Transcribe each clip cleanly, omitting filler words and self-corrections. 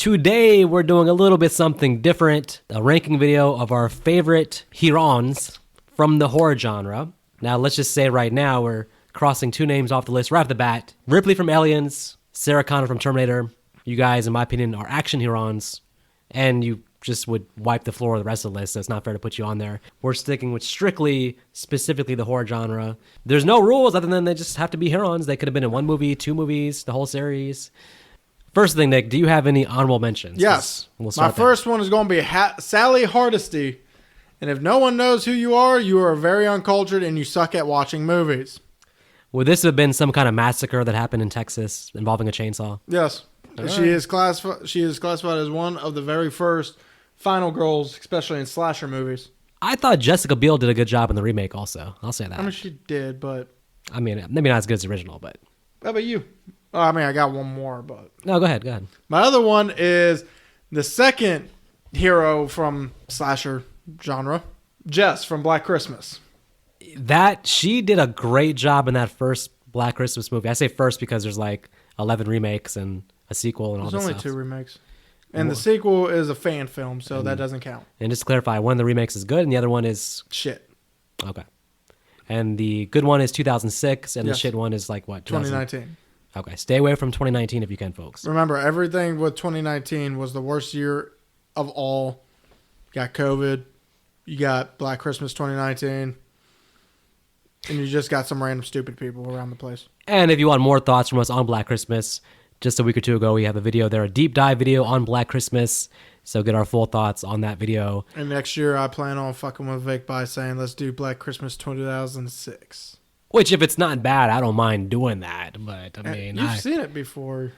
Today, we're doing a little bit something different, a ranking video of our favorite heroines from the horror genre. Now, let's just say right now, we're crossing two names off the list right off the bat. Ripley from Aliens, Sarah Connor from Terminator. You guys, in my opinion, are action heroines, and you just would wipe the floor of the rest of the list, so it's not fair to put you on there. We're sticking with specifically the horror genre. There's no rules other than they just have to be heroines. They could have been in one movie, two movies, the whole series. First thing, Nick, do you have any honorable mentions? Yes. We'll start My first one is going to be Sally Hardesty. And if no one knows who you are very uncultured and you suck at watching movies. Would this have been some kind of massacre that happened in Texas involving a chainsaw? Yes. She is classified as one of the very first final girls, especially in slasher movies. I thought Jessica Biel did a good job in the remake also. I'll say that. I mean, she did, but... I mean, maybe not as good as the original, but... How about you? Oh, I mean, I got one more, but... No, go ahead. My other one is the second hero from slasher genre, Jess from Black Christmas. She did a great job in that first Black Christmas movie. I say first because there's like 11 remakes and a sequel and all this stuff. There's only 2 remakes. And the sequel is a fan film, so that doesn't count. And just to clarify, one of the remakes is good and the other one is... shit. Okay. And the good one is 2006 and the shit one is like what? 2019. Okay. Stay away from 2019 if you can, folks. Remember, everything with 2019 was the worst year of all. You got COVID. You got Black Christmas 2019. And you just got some random stupid people around the place. And if you want more thoughts from us on Black Christmas, just a week or two ago, we have a video there, a deep dive video on Black Christmas. So get our full thoughts on that video. And next year, I plan on fucking with Vik by saying, let's do Black Christmas 2006. Which, if it's not bad, I don't mind doing that. But, I mean... You've seen it before.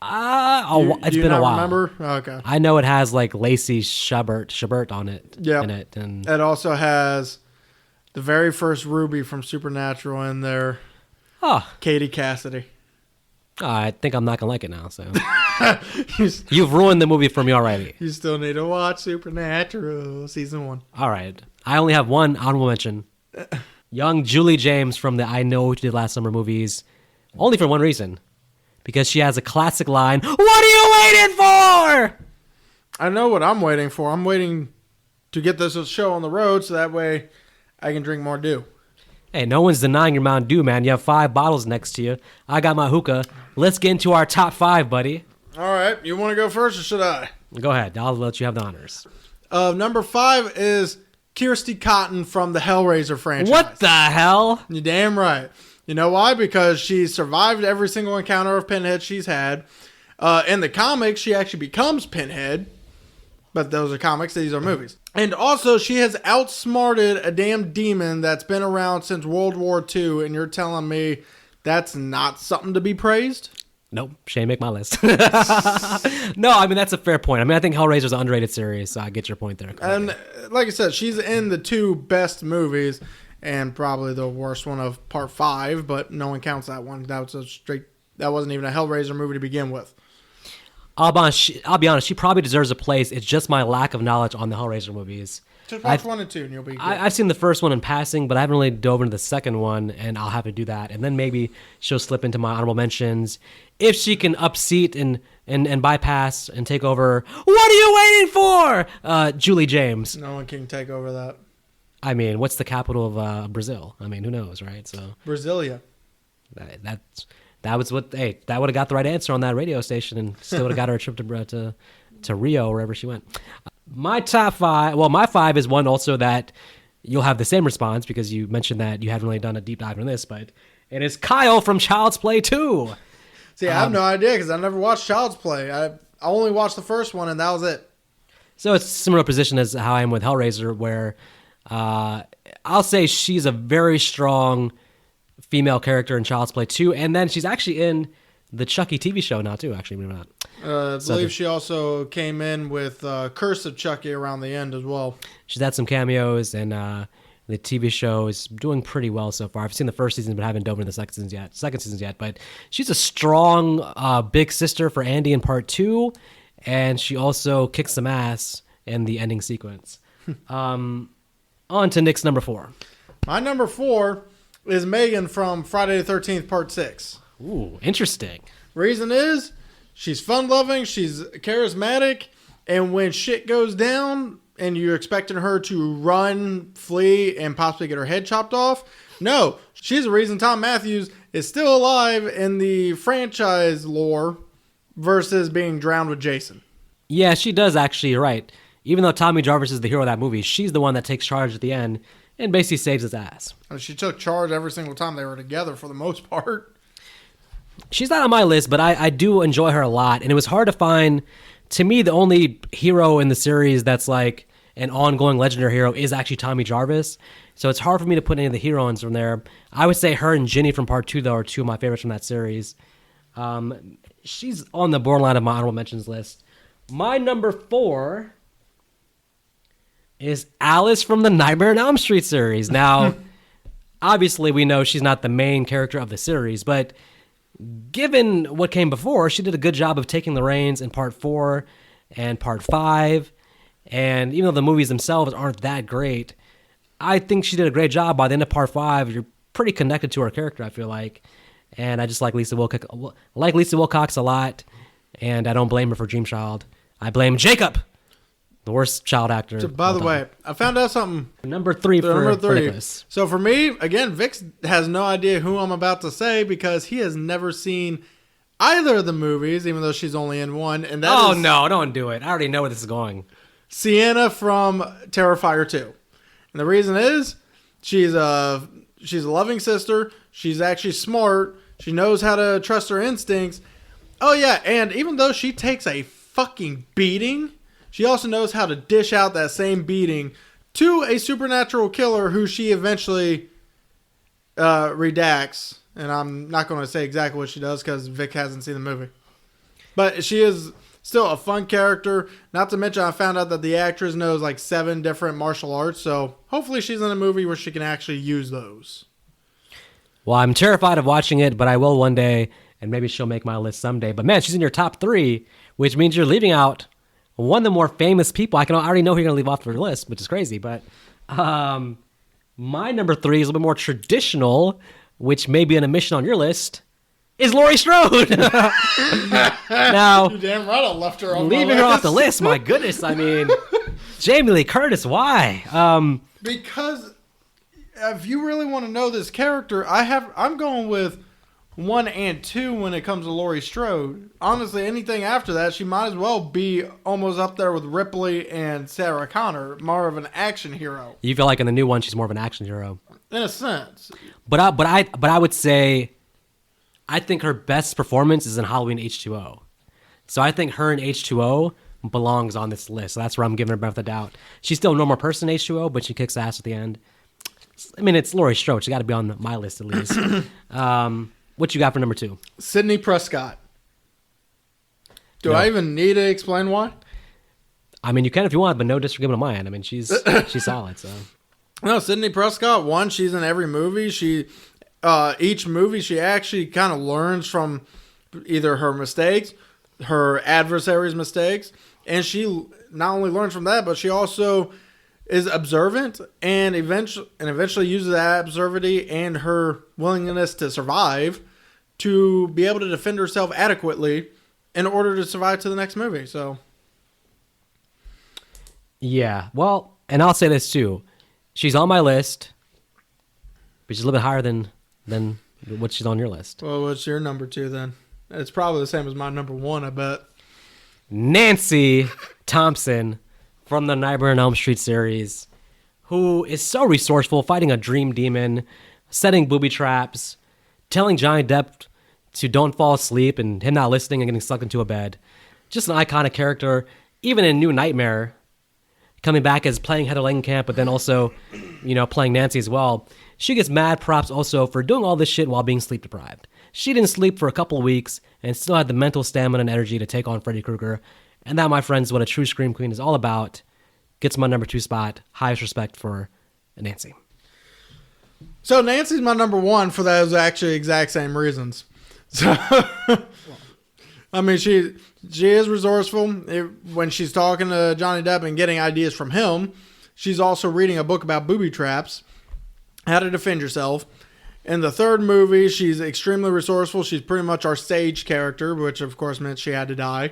It's been a while. Remember? Okay. I know it has, like, Lacey Chabert on it. Yeah. In it. And it also has the very first Ruby from Supernatural in there. Oh. Katie Cassidy. Oh, I think I'm not going to like it now, so... You've ruined the movie for me already. You still need to watch Supernatural Season 1. All right. I only have one honorable mention. Young Julie James from the I Know What You Did Last Summer movies. Only for one reason. Because she has a classic line, "What are you waiting for?" I know what I'm waiting for. I'm waiting to get this show on the road so that way I can drink more Dew. Hey, no one's denying your Mountain Dew, man. You have 5 bottles next to you. I got my hookah. Let's get into our top 5, buddy. All right. You want to go first or should I? Go ahead. I'll let you have the honors. Number 5 is Kirsty Cotton from the Hellraiser franchise. What the hell? You're damn right. You know why? Because she survived every single encounter of Pinhead she's had. In the comics, she actually becomes Pinhead. But those are comics. These are movies. And also, she has outsmarted a damn demon that's been around since World War II. And you're telling me that's not something to be praised? Nope. She ain't make my list. No, I mean, that's a fair point. I mean, I think Hellraiser's an underrated series, so I get your point there. And like I said, she's in the 2 best movies and probably the worst one of Part 5, but no one counts that one. That wasn't even a Hellraiser movie to begin with. I'll be honest, she probably deserves a place. It's just my lack of knowledge on the Hellraiser movies. Just watch 1 and 2 and you'll be good. I've seen the first one in passing, but I haven't really dove into the second one, and I'll have to do that. And then maybe she'll slip into my honorable mentions. If she can upseat and bypass and take over, what are you waiting for? Julie James. No one can take over that. I mean, what's the capital of Brazil? I mean, who knows, right? So Brasilia. That was what. Hey, that would have got the right answer on that radio station, and still would have got her a trip to Rio, wherever she went. My top 5. Well, my 5 is one also that you'll have the same response because you mentioned that you haven't really done a deep dive on this, but it is Kyle from Child's Play 2. See, I have no idea because I never watched Child's Play. I only watched the first one, and that was it. So it's a similar position as how I am with Hellraiser, where I'll say she's a very strong female character in Child's Play 2, and then she's actually in the Chucky TV show now too, actually, believe it or not. I believe she also came in with Curse of Chucky around the end as well. She's had some cameos, and the TV show is doing pretty well so far. I've seen the first season, but haven't dove into the second seasons yet. But she's a strong big sister for Andy in part 2, and she also kicks some ass in the ending sequence. On to Nick's number 4. My number 4 is Megan from Friday the 13th, part 6. Ooh, interesting. Reason is, She's fun-loving. She's charismatic. And when shit goes down and you're expecting her to run, flee, and possibly get her head chopped off, no. She's the reason Tom Matthews is still alive in the franchise lore versus being drowned with Jason. Yeah, she does actually, you're right. Even though Tommy Jarvis is the hero of that movie, she's the one that takes charge at the end and basically saves his ass. And she took charge every single time they were together for the most part. She's not on my list, but I do enjoy her a lot. And it was hard to find, to me, the only hero in the series that's like an ongoing legendary hero is actually Tommy Jarvis. So it's hard for me to put any of the heroines from there. I would say her and Ginny from Part 2, though, are two of my favorites from that series. She's on the borderline of my honorable mentions list. My number 4 is Alice from the Nightmare on Elm Street series. Now, obviously, we know she's not the main character of the series, but given what came before, she did a good job of taking the reins in Part 4 and Part 5. And even though the movies themselves aren't that great, I think she did a great job. By the end of Part 5, you're pretty connected to her character, I feel like. And I just like Lisa Wilcox a lot. And I don't blame her for Dream Child. I blame Jacob, the worst child actor. So, by the way, I found out something. Number 3 for Nicholas. So for me, again, Vic has no idea who I'm about to say because he has never seen either of the movies, even though she's only in one. And that is no, don't do it. I already know where this is going. Sienna from Terrifier 2. And the reason is she's a loving sister. She's actually smart. She knows how to trust her instincts. Oh, yeah, and even though she takes a fucking beating, she also knows how to dish out that same beating to a supernatural killer who she eventually redacts. And I'm not going to say exactly what she does because Vic hasn't seen the movie. But she is still a fun character. Not to mention I found out that the actress knows like 7 different martial arts. So hopefully she's in a movie where she can actually use those. Well, I'm terrified of watching it, but I will one day. And maybe she'll make my list someday. But man, she's in your top 3, which means you're leaving out one of the more famous people. I already know who you're going to leave off your list, which is crazy. But my number 3 is a little bit more traditional, which may be an omission on your list, is Laurie Strode. Now, you damn right I left her on leaving her off the list, my goodness. I mean, Jamie Lee Curtis, why? Because if you really want to know this character, I'm going with 1 and 2 when it comes to Laurie Strode. Honestly, anything after that, she might as well be almost up there with Ripley and Sarah Connor, more of an action hero. You feel like in the new one, she's more of an action hero, in a sense. But I would say, I think her best performance is in Halloween H2O. So I think her and H2O belongs on this list. So that's where I'm giving her benefit of the doubt. She's still a normal person in H2O, but she kicks ass at the end. I mean, it's Laurie Strode. She got to be on my list at least. What you got for number 2? Sidney Prescott. Do I even need to explain why? I mean, you can if you want, but no disregard on my end. I mean, she's solid. So no, Sidney Prescott. 1, she's in every movie. Each movie she actually kind of learns from either her mistakes, her adversaries' mistakes, and she not only learns from that, but she also is observant and eventually uses that observability and her willingness to survive to be able to defend herself adequately in order to survive to the next movie. So, yeah, well, and I'll say this too. She's on my list, but she's a little bit higher than what she's on your list. Well, what's your number 2 then? It's probably the same as my number 1, I bet. Nancy Thompson from the Nightmare on Elm Street series, who is so resourceful, fighting a dream demon, setting booby traps, telling Johnny Depp to don't fall asleep, and him not listening and getting sucked into a bed. Just an iconic character, even in New Nightmare, coming back as playing Heather Langenkamp, but then also, playing Nancy as well. She gets mad props also for doing all this shit while being sleep deprived. She didn't sleep for a couple of weeks and still had the mental stamina and energy to take on Freddy Krueger. And that, my friends, is what a true Scream Queen is all about. Gets my number 2 spot. Highest respect for Nancy. So Nancy's my number 1 for those actually exact same reasons. So, I mean, she is resourceful. When she's talking to Johnny Depp and getting ideas from him, she's also reading a book about booby traps, how to defend yourself. In the third movie, she's extremely resourceful. She's pretty much our sage character, which of course meant she had to die.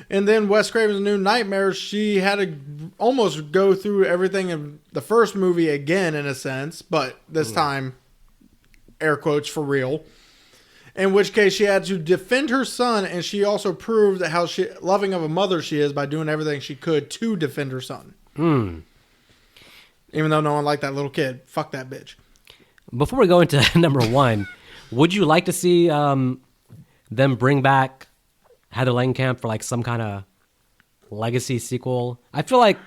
And then Wes Craven's New Nightmare, she had to almost go through everything in the first movie again, in a sense, but this time, air quotes, for real. In which case, she had to defend her son, and she also proved how loving of a mother she is by doing everything she could to defend her son. Even though no one liked that little kid. Fuck that bitch. Before we go into number one, would you like to see them bring back Heather Langenkamp for like some kind of legacy sequel? I feel like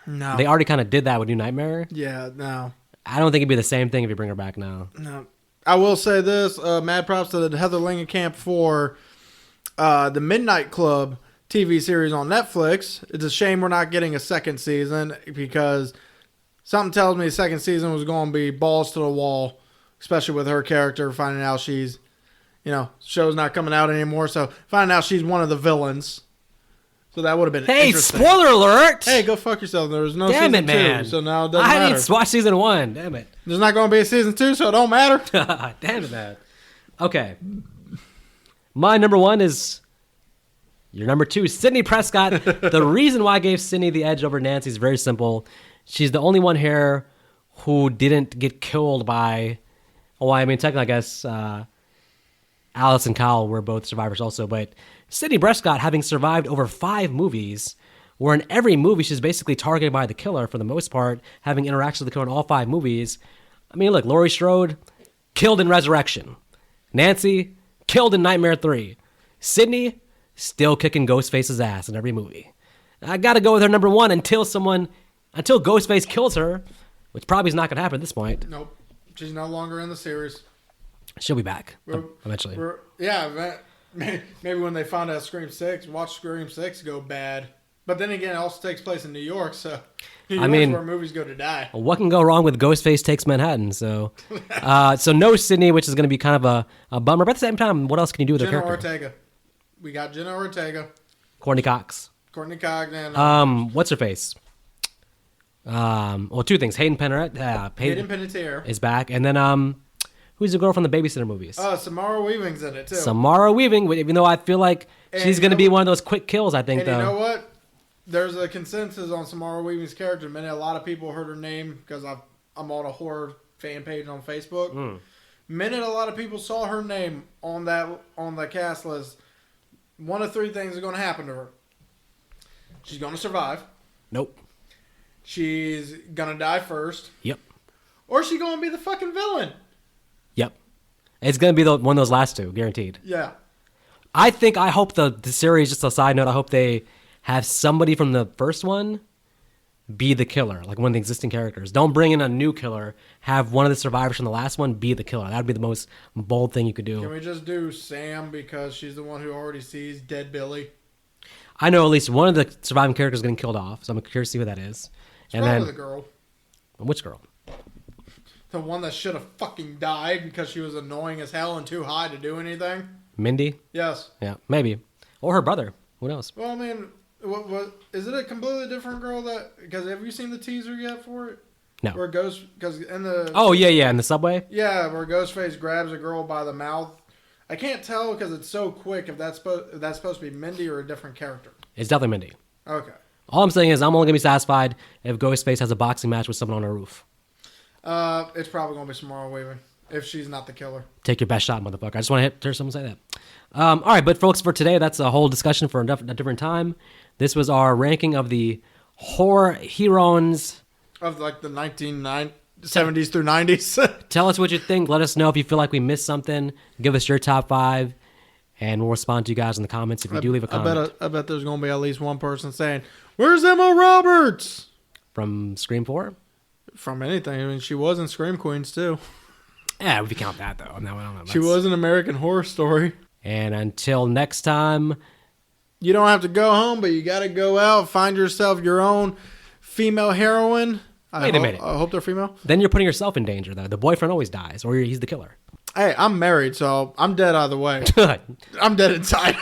they already kind of did that with New Nightmare. Yeah, no. I don't think it'd be the same thing if you bring her back now. No. I will say this, mad props to Heather Langenkamp for the Midnight Club TV series on Netflix. It's a shame we're not getting a second season because something tells me the second season was going to be balls to the wall, especially with her character, finding out she's, show's not coming out anymore, so finding out she's one of the villains. So that would have been interesting. Spoiler alert! Hey, go fuck yourself. There was no Damn season it, man. 2, so now it doesn't matter. I didn't watch season 1. Damn it. There's not going to be a season 2, so it don't matter. Damn it, man. Okay. My number 1 is your number 2, Sydney Prescott. The reason why I gave Sydney the edge over Nancy is very simple. She's the only one here who didn't get killed by... Well, I mean, technically, I guess Alice and Kyle were both survivors also, but Sydney Prescott, having survived over 5 movies, where in every movie she's basically targeted by the killer for the most part, having interactions with the killer in all 5 movies. I mean, look, Laurie Strode, killed in Resurrection. Nancy, killed in Nightmare 3. Sydney, still kicking Ghostface's ass in every movie. I gotta go with her number 1 until Ghostface kills her, which probably is not gonna happen at this point. Nope. She's no longer in the series. She'll be back eventually. Maybe when they find out Scream 6, watch Scream 6 go bad. But then again, it also takes place in New York, so New York's where movies go to die. What can go wrong with Ghostface Takes Manhattan? So so no Sydney, which is going to be kind of a bummer. But at the same time, what else can you do with her character? Ortega. We got Jenna Ortega. Courtney Cox. And... what's her face? Well, 2 things. Hayden Panettiere is back. And then... who's the girl from the Babysitter movies? Samara Weaving's in it, too. Samara Weaving, even though I feel like she's going to be one of those quick kills, I think, though. And you know what? There's a consensus on Samara Weaving's character. A lot of people heard her name because I'm on a horror fan page on Facebook. A lot of people saw her name on the cast list, one of 3 things are going to happen to her. She's going to survive. Nope. She's going to die first. Yep. Or she's going to be the fucking villain. Yep. It's going to be one of those last 2, guaranteed. Yeah. I hope the series, just a side note, I hope they have somebody from the first one be the killer, like one of the existing characters. Don't bring in a new killer. Have one of the survivors from the last one be the killer. That would be the most bold thing you could do. Can we just do Sam because she's the one who already sees dead Billy? I know at least one of the surviving characters is getting killed off, so I'm curious to see who that is. It's probably the girl. Which girl? The one that should have fucking died because she was annoying as hell and too high to do anything. Mindy? Yes. Yeah, maybe. Or her brother. Who knows? Well, I mean, what is it a completely different girl because have you seen the teaser yet for it? No. Where because in the... Oh, yeah, in the subway? Yeah, where Ghostface grabs a girl by the mouth. I can't tell because it's so quick if that's supposed to be Mindy or a different character. It's definitely Mindy. Okay. All I'm saying is I'm only going to be satisfied if Ghostface has a boxing match with someone on a roof. It's probably going to be Samara Weaving if she's not the killer. Take your best shot, motherfucker. I just want to hear someone say that. All right, but folks, for today, that's a whole discussion for a different time. This was our ranking of the horror heroines. Of like the 1970s through 90s. Tell us what you think. Let us know if you feel like we missed something. Give us your top 5. And we'll respond to you guys in the comments if you do leave a comment. I bet there's going to be at least one person saying, "Where's Emma Roberts?" From Scream 4? From anything. I mean, she was in Scream Queens, too. Yeah, if you count that, though. No, she was in American Horror Story. And until next time... You don't have to go home, but you got to go out, find yourself your own female heroine. Wait a minute. I hope they're female. Then you're putting yourself in danger, though. The boyfriend always dies, or he's the killer. Hey, I'm married, so I'm dead either way. I'm dead inside.